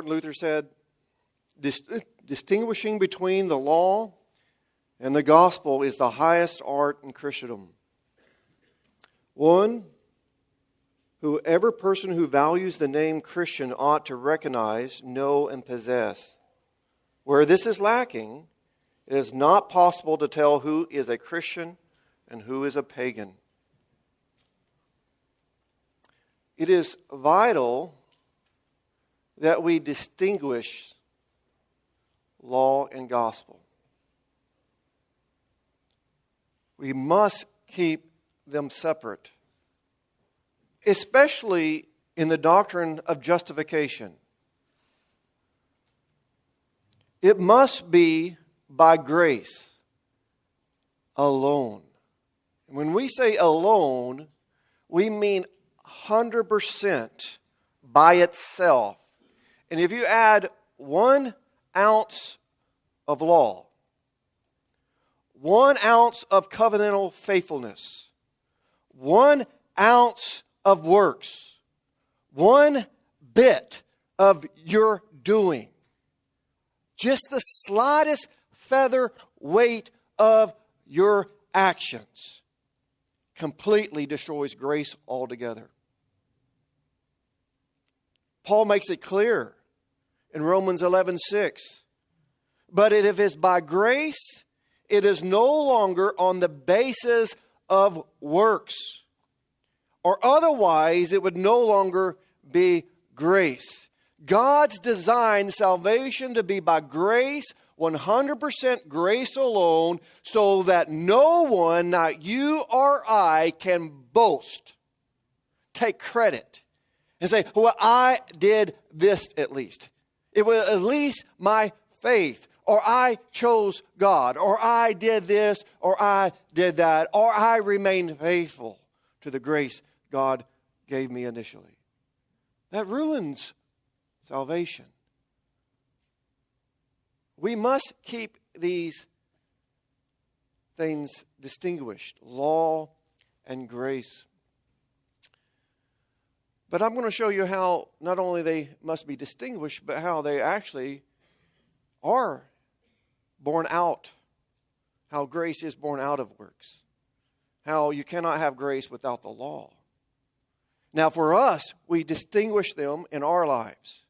Martin Luther said, distinguishing between the law and the gospel is the highest art in Christendom. One, every person who values the name Christian ought to recognize, know, and possess. Where this is lacking, it is not possible to tell who is a Christian and who is a pagan. It is vital that we distinguish law and gospel. We must keep them separate, especially in the doctrine of justification. It must be by grace alone. When we say alone, we mean 100% by itself. And if you add 1 ounce of law, 1 ounce of covenantal faithfulness, 1 ounce of works, 1 bit of your doing, just the slightest feather weight of your actions, completely destroys grace altogether. Paul makes it clear in Romans 11:6. But if it is by grace, it is no longer on the basis of works, or otherwise it would no longer be grace. God's designed salvation to be by grace, 100% grace alone, so that no one, not you or I, can boast, take credit, and say, well, I did this at least. It was at least my faith, or I chose God, or I did this, or I did that, or I remained faithful to the grace God gave me initially. That ruins salvation. We must keep these things distinguished, law and grace. But I'm going to show you how not only they must be distinguished, but how they actually are born out. How grace is born out of works. How you cannot have grace without the law. Now for us, we distinguish them in our lives.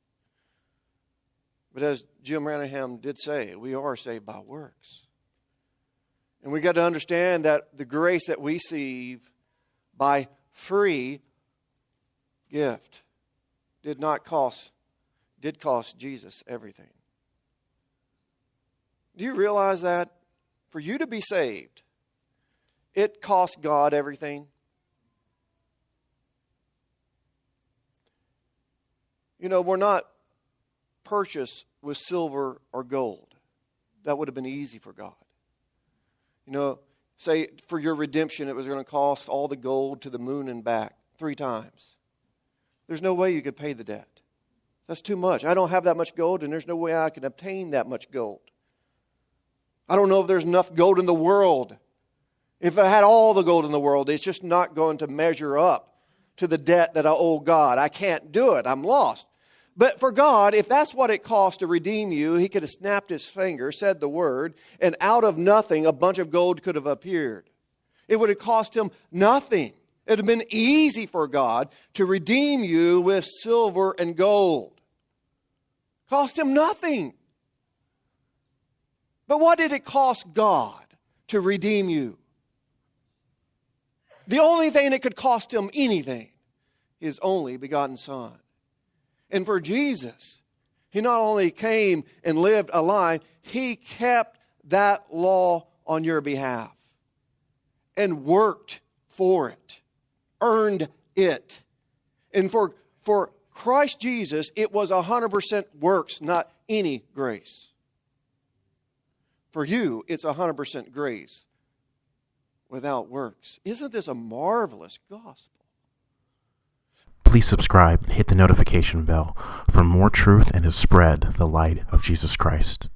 But as Jim Ranaham did say, we are saved by works. And we got to understand that the grace that we receive by free gift did cost Jesus everything. Do you realize that? For you to be saved, it cost God everything. You know, we're not purchased with silver or gold. That would have been easy for God. You know, say for your redemption it was going to cost all the gold to the moon and back 3 times. There's no way you could pay the debt. That's too much. I don't have that much gold, and there's no way I can obtain that much gold. I don't know if there's enough gold in the world. If I had all the gold in the world, it's just not going to measure up to the debt that I owe God. I can't do it. I'm lost. But for God, if that's what it cost to redeem you, He could have snapped His finger, said the word, and out of nothing a bunch of gold could have appeared. It would have cost Him nothing. It would have been easy for God to redeem you with silver and gold. Cost Him nothing. But what did it cost God to redeem you? The only thing that could cost Him anything, His only begotten Son. And for Jesus, He not only came and lived a life, He kept that law on your behalf and worked for it, earned it. And for Christ Jesus, it was 100% works, not any grace. For you, it's 100% grace without works. Isn't this a marvelous gospel? Please subscribe and hit the notification bell for more truth and to spread the light of Jesus Christ.